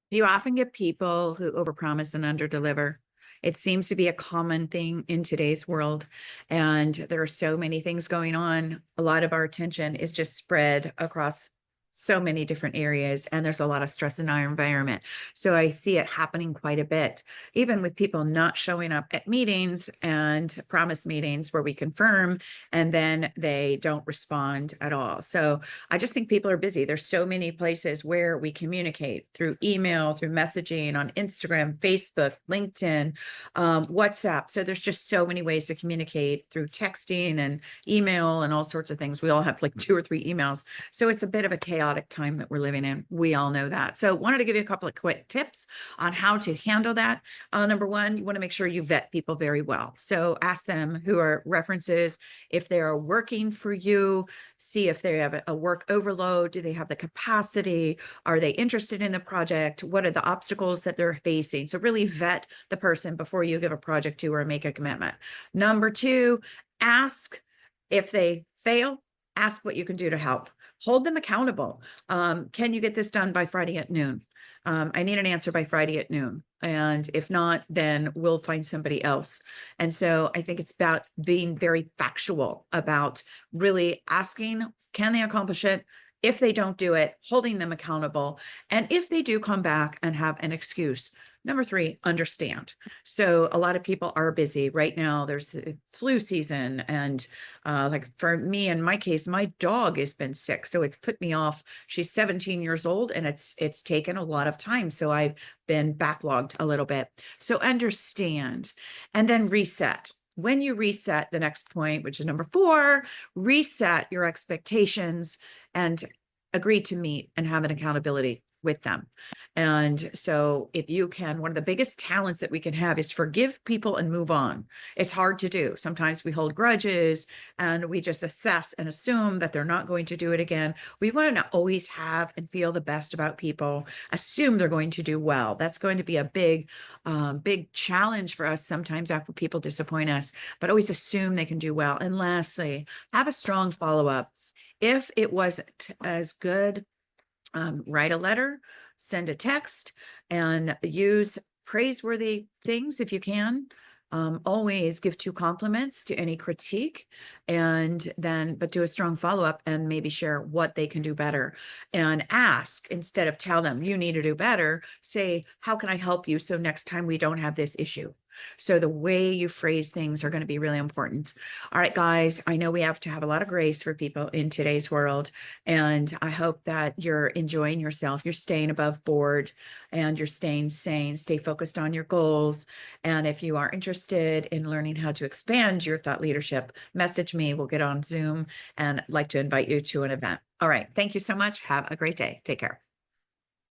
Do you often get people who overpromise and underdeliver? It seems to be a common thing in today's world, and there are so many things going on. A lot of our attention is just spread across so many different areas, and there's a lot of stress in our environment. So I see it happening quite a bit, even with people not showing up at meetings and promise meetings where we confirm, and then they don't respond at all. So I just think people are busy. There's so many places where we communicate through email, through messaging on Instagram, Facebook, LinkedIn, WhatsApp. So there's just so many ways to communicate through texting and email and all sorts of things. We all have like 2 or 3 emails. So it's a bit of a chaotic time that we're living in. We all know that. So wanted to give you a couple of quick tips on how to handle that. Number one, you want to make sure you vet people very well. So ask them who are references, if they are working for you, see if they have a work overload. Do they have the capacity? Are they interested in the project? What are the obstacles that they're facing? So really vet the person before you give a project to or make a commitment. Number two, ask if they fail, ask what you can do to help. Hold them accountable. Can you get this done by Friday at noon? I need an answer by Friday at noon. And if not, then we'll find somebody else. And so I think it's about being very factual about really asking, can they accomplish it? If they don't do it, holding them accountable. And if they do come back and have an excuse. Number three, understand. So a lot of people are busy right now. There's the flu season. And like for me, in my case, my dog has been sick. So it's put me off. She's 17 years old and it's taken a lot of time. So I've been backlogged a little bit. So understand and then reset. When you reset, the next point, which is number four, reset your expectations and agree to meet and have an accountability with them. And so if you can, one of the biggest talents that we can have is forgive people and move on. It's hard to do. Sometimes we hold grudges and we just assess and assume that they're not going to do it again. We want to always have and feel the best about people, assume they're going to do well. That's going to be a big challenge for us sometimes after people disappoint us, but always assume they can do well. And lastly, have a strong follow-up. If it wasn't as good, write a letter, send a text, and use praiseworthy things if you can. Always give 2 compliments to any critique, and then, but do a strong follow-up and maybe share what they can do better. And ask, instead of tell them you need to do better, say, how can I help you so next time we don't have this issue? So the way you phrase things are going to be really important. All right, guys, I know we have to have a lot of grace for people in today's world, and I hope that you're enjoying yourself. You're staying above board and you're staying sane, stay focused on your goals. And if you are interested in learning how to expand your thought leadership, message me. We'll get on Zoom and I'd like to invite you to an event. All right. Thank you so much. Have a great day. Take care.